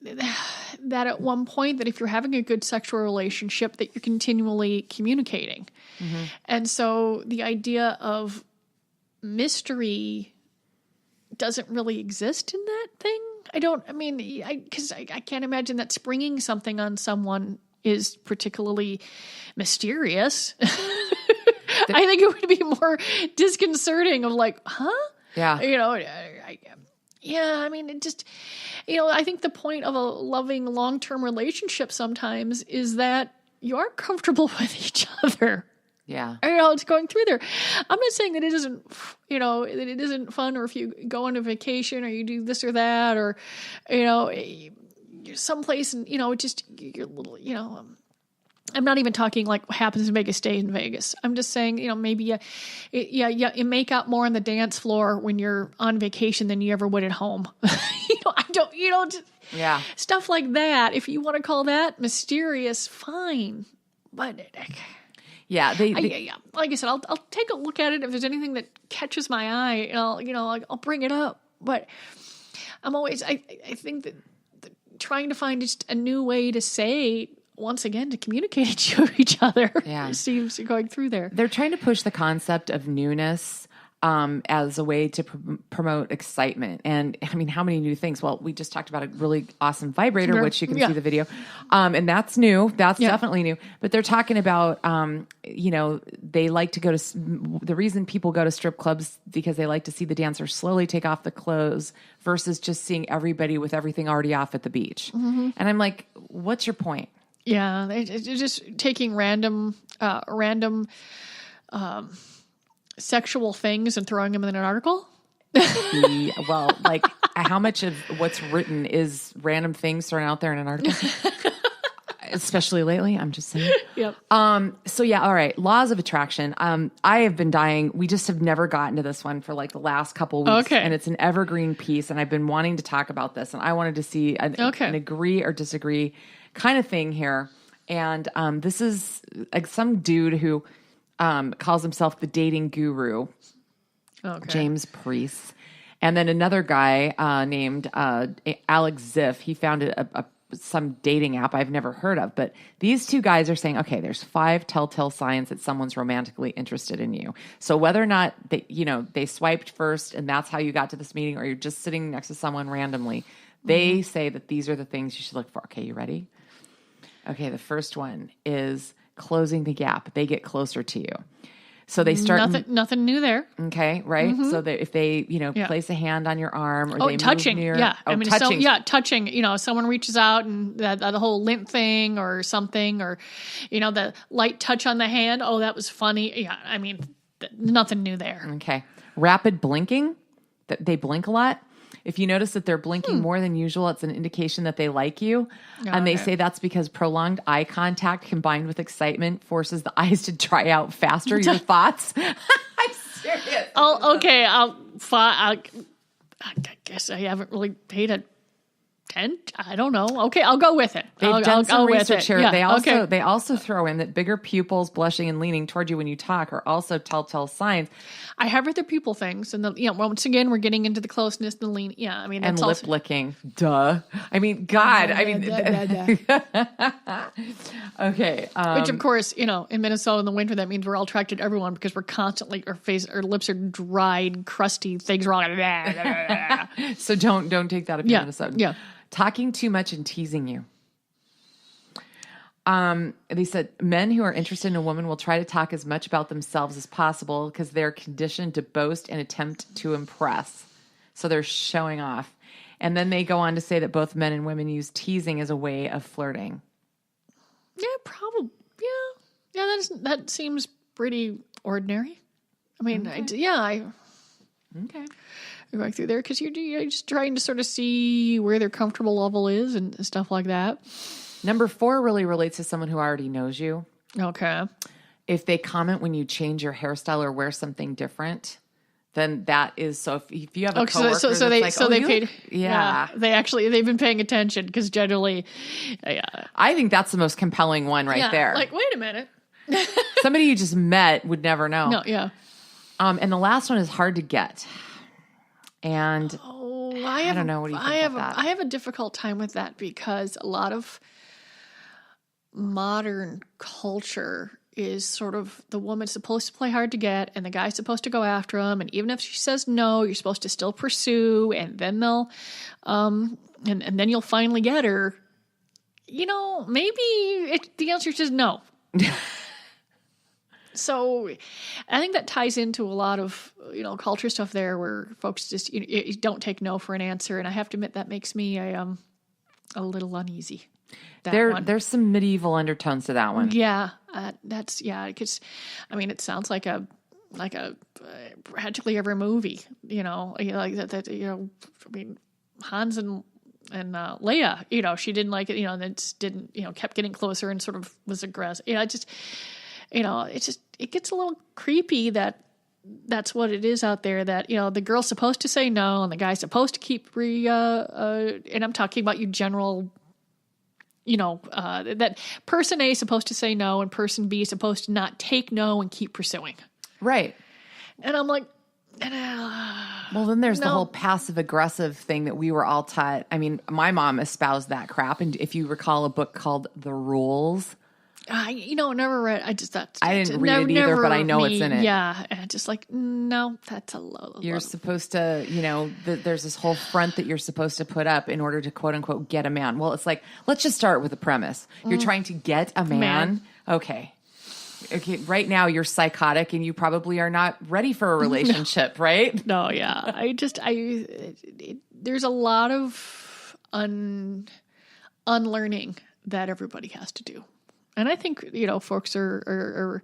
at one point, that if you're having a good sexual relationship, that you're continually communicating. Mm-hmm. And so the idea of mystery doesn't really exist in that thing. Because I can't imagine that springing something on someone is particularly mysterious. I think it would be more disconcerting of like, huh? Yeah. It just, I think the point of a loving long-term relationship sometimes is that you are comfortable with each other. Yeah. It's going through there. I'm not saying that it isn't, that it isn't fun, or if you go on a vacation or you do this or that, or, you're someplace and, just you're a little, I'm not even talking like what happens in Vegas, stay in Vegas. I'm just saying, maybe you make out more on the dance floor when you're on vacation than you ever would at home. Yeah. Stuff like that. If you want to call that mysterious, fine. But yeah, like I said, I'll take a look at it if there's anything that catches my eye, and I'll bring it up. But I'm always, I think that trying to find just a new way to say, once again, to communicate to each other, seems going through there. They're trying to push the concept of newness as a way to promote excitement. And I mean, how many new things? Well, we just talked about a really awesome vibrator, which you can see the video. And that's new. That's definitely new. But they're talking about, they like to go to, the reason people go to strip clubs because they like to see the dancer slowly take off the clothes versus just seeing everybody with everything already off at the beach. Mm-hmm. And I'm like, what's your point? Yeah. They're just taking random sexual things and throwing them in an article? Well, like how much of what's written is random things thrown out there in an article? Especially lately, I'm just saying. Yep. So yeah, all right. Laws of attraction. I have been dying. We just have never gotten to this one for like the last couple weeks. Okay. And it's an evergreen piece, and I've been wanting to talk about this, and I wanted to see an agree or disagree kind of thing here. And this is like some dude who calls himself the dating guru, James Priest. And then another guy named Alex Ziff, he founded some dating app I've never heard of. But these two guys are saying, okay, there's 5 telltale signs that someone's romantically interested in you. So whether or not they swiped first and that's how you got to this meeting, or you're just sitting next to someone randomly, they say that these are the things you should look for. Okay, you ready? Okay, the first one is closing the gap. They get closer to you. So they start... Nothing new there. Okay, right? Mm-hmm. So that if they, place a hand on your arm, or they touching, move near... Yeah. Touching. Touching. Someone reaches out and the whole lint thing or something, or, the light touch on the hand. Oh, that was funny. Yeah, nothing new there. Okay. Rapid blinking. They blink a lot. If you notice that they're blinking more than usual, it's an indication that they like you. And they say that's because prolonged eye contact combined with excitement forces the eyes to dry out faster. Your thoughts? I'm serious. I guess I haven't really paid a 10. I don't know. Okay, I'll go with it. They've done some research here. Yeah, they also throw in that bigger pupils, blushing, and leaning toward you when you talk are also telltale signs. I have read the pupil things, and once again we're getting into the closeness and the lean. Yeah, that's and lip licking. Duh. God. Okay. Which of course, in Minnesota in the winter, that means we're all attracted to everyone because we're constantly our lips are dried, crusty things wrong. So don't take that if you're Minnesota. Yeah. Talking too much and teasing you. They said men who are interested in a woman will try to talk as much about themselves as possible because they're conditioned to boast and attempt to impress. So they're showing off. And then they go on to say that both men and women use teasing as a way of flirting. Yeah, probably. Yeah, that seems pretty ordinary. I mean, Okay. Okay. You're going through there because you're just trying to sort of see where their comfortable level is and stuff like that. Number 4 really relates to someone who already knows you. Okay. If they comment when you change your hairstyle or wear something different, then that is so. If you have a coworker, so they that's like, they you paid. look- yeah. They've been paying attention because generally, I think that's the most compelling one right there. Like, wait a minute. Somebody you just met would never know. No, yeah. And the last one is hard to get. And I don't know. What do you think about that? I have a difficult time with that because a lot of modern culture is sort of the woman's supposed to play hard to get and the guy's supposed to go after him. And even if she says no, you're supposed to still pursue, and then they'll, and then you'll finally get her. Maybe the answer is just no. So I think that ties into a lot of, culture stuff there where folks just you don't take no for an answer. And I have to admit that makes me a little uneasy. There's some medieval undertones to that one. Yeah, because, it sounds like a practically every movie, like that. Hans and Leia, she didn't like it, and then didn't, kept getting closer and sort of was aggressive. It gets a little creepy that's what it is out there, that, the girl's supposed to say no and the guy's supposed to keep and I'm talking about you general, that person A is supposed to say no and person B is supposed to not take no and keep pursuing. Right. And I'm like, well, then there's the whole passive aggressive thing that we were all taught. I mean, my mom espoused that crap. And if you recall a book called The Rules, never read. I didn't read it either, but I know it's in it. Yeah, and just like, no, that's a low. You're supposed to, there's this whole front that you're supposed to put up in order to quote unquote get a man. Well, it's like, let's just start with the premise. You're trying to get a man. Okay. Right now you're psychotic and you probably are not ready for a relationship, right? No, yeah. There's a lot of unlearning that everybody has to do. And I think, folks are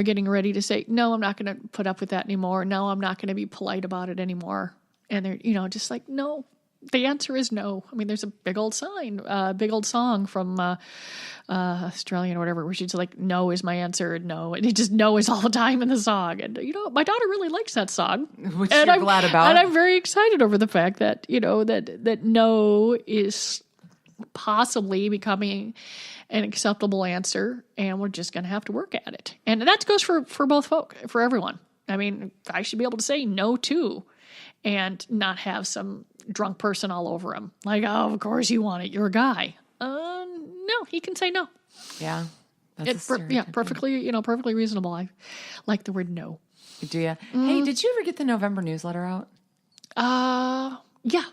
getting ready to say, no, I'm not going to put up with that anymore. No, I'm not going to be polite about it anymore. And they're, just like, no, the answer is no. I mean, there's a big old song from Australian or whatever, where she's like, no is my answer. No. And it just no is all the time in the song. And, my daughter really likes that song. Which you're glad about. And I'm very excited over the fact that, that no is possibly becoming an acceptable answer, and we're just going to have to work at it. And that goes for both folk, for everyone. I mean, I should be able to say no too, and not have some drunk person all over him. Like, oh, of course you want it. You're a guy. No, he can say no. Yeah. Perfectly reasonable. I like the word no. Do you? Hey, did you ever get the November newsletter out? Yeah.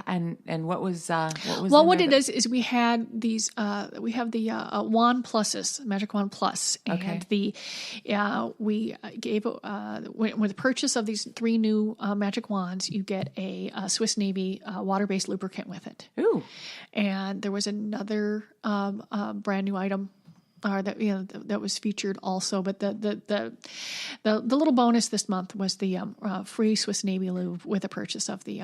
And what was well, what it is we had these we have the wand pluses, Magic Wand Plus, and okay. We gave with the purchase of these 3 new Magic Wands, you get a Swiss Navy water-based lubricant with it. Ooh. And there was another brand new item that was featured also, but the little bonus this month was the free Swiss Navy lube with the purchase of the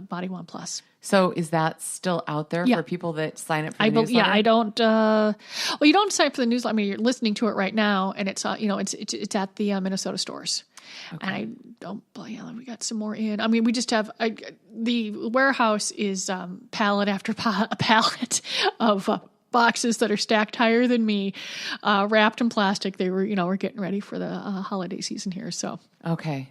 Body Wand Plus. So is that still out there for people that sign up for the newsletter? Yeah, I don't. You don't sign up for the newsletter. I mean, you're listening to it right now, and it's it's at the Minnesota stores. Okay. And I don't. We got some more in. I mean, we just have the warehouse is pallet after pallet of boxes that are stacked higher than me, wrapped in plastic. They were, we're getting ready for the holiday season here. So okay.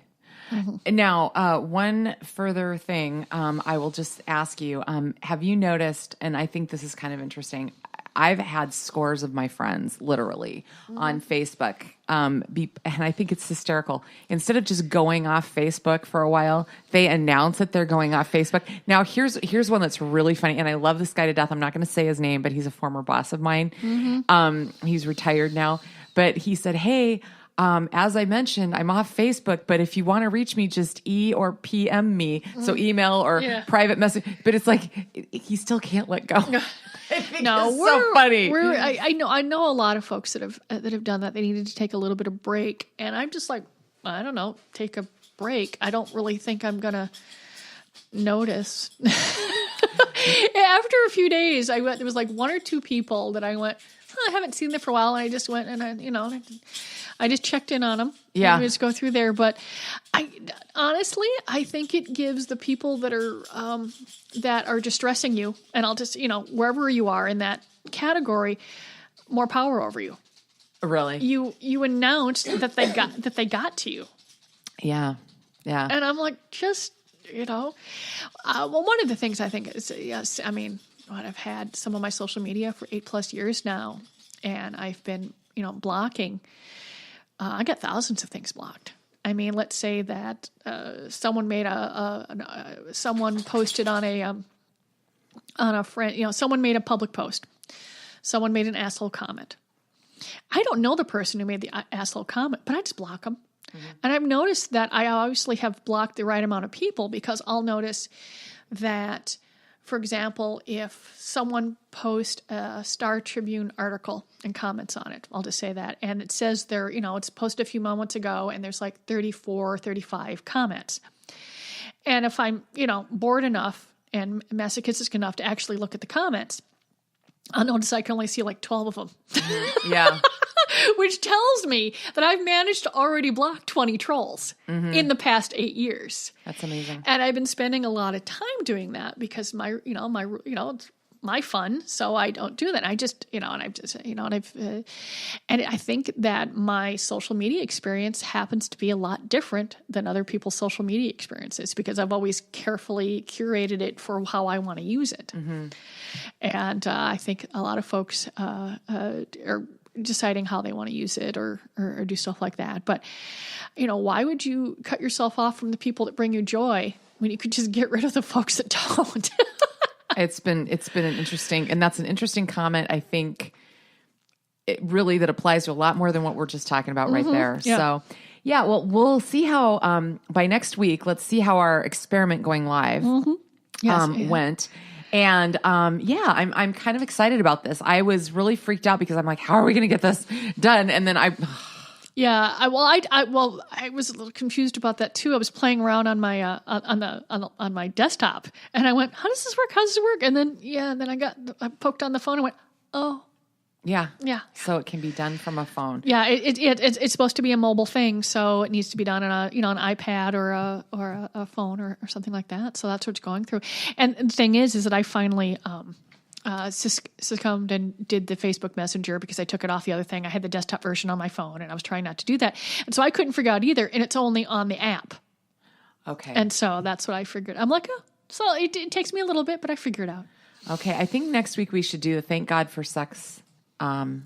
Mm-hmm. Now, one further thing I will just ask you, have you noticed, and I think this is kind of interesting, I've had scores of my friends, literally, on Facebook, and I think it's hysterical. Instead of just going off Facebook for a while, they announce that they're going off Facebook. Now, here's one that's really funny, and I love this guy to death. I'm not going to say his name, but he's a former boss of mine. Mm-hmm. He's retired now. But he said, hey, as I mentioned, I'm off Facebook, but if you want to reach me, just or PM me. So email or private message. But it's like, he still can't let go. No, it's so funny. I know a lot of folks that have done that. They needed to take a little bit of break. And I'm just like, I don't know, take a break. I don't really think I'm going to notice. After a few days, there was like one or two people that I went, I haven't seen them for a while. And I just went and I just checked in on them. Yeah. And just go through there. But honestly, I think it gives the people that are distressing you, and I'll just, wherever you are in that category, more power over you. Really? You announced that they got to you. Yeah. Yeah. And I'm like, just, well, one of the things I think is, yes, I mean, I've had some of my social media for 8+ years now, and I've been, blocking. I got thousands of things blocked. I mean, let's say that someone made someone posted on a friend, someone made a public post. Someone made an asshole comment. I don't know the person who made the asshole comment, but I just block them. Mm-hmm. And I've noticed that I obviously have blocked the right amount of people, because I'll notice that, for example, if someone posts a Star Tribune article and comments on it, I'll just say that, and it says it's posted a few moments ago, and there's like 34, 35 comments. And if I'm, bored enough and masochistic enough to actually look at the comments, I'll notice I can only see like 12 of them. Mm-hmm. Yeah. Which tells me that I've managed to already block 20 trolls in the past 8 years. That's amazing. And I've been spending a lot of time doing that because it's my fun. So I don't do that. I just, and I think that my social media experience happens to be a lot different than other people's social media experiences, because I've always carefully curated it for how I want to use it. Mm-hmm. And I think a lot of folks are deciding how they want to use it or do stuff like that. But, why would you cut yourself off from the people that bring you joy when you could just get rid of the folks that don't? It's been an interesting, and that's an interesting comment. I think it really that applies to a lot more than what we're just talking about right there. Yeah. So yeah, well, we'll see how, by next week, let's see how our experiment going live went. And I'm kind of excited about this. I was really freaked out because I'm like, how are we going to get this done? And then I was a little confused about that too. I was playing around on my on my desktop, and I went, how does this work? How does it work? And then I poked on the phone and went, oh. Yeah. Yeah. So it can be done from a phone. Yeah. It's supposed to be a mobile thing, so it needs to be done on an iPad or a phone or something like that. So that's what's going through. And the thing is that I finally succumbed and did the Facebook Messenger because I took it off the other thing. I had the desktop version on my phone, and I was trying not to do that. And so I couldn't figure out either, and it's only on the app. Okay. And so that's what I figured. I'm like, so it takes me a little bit, but I figured it out. Okay. I think next week we should do the Thank God for Sex episode.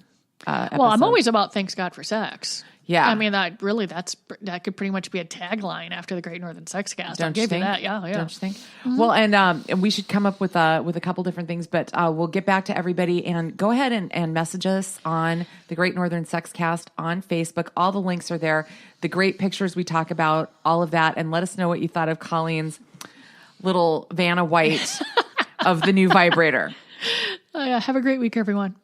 Well, I'm always about thanks God for sex. Yeah. I mean, that could pretty much be a tagline after the Great Northern Sex Cast. Don't you think? That. Yeah. Don't you think? Mm-hmm. Well, and we should come up with a couple different things, but we'll get back to everybody, and go ahead and message us on the Great Northern Sex Cast on Facebook. All the links are there. The great pictures we talk about, all of that, and let us know what you thought of Colleen's little Vanna White of the new vibrator. Have a great week, everyone.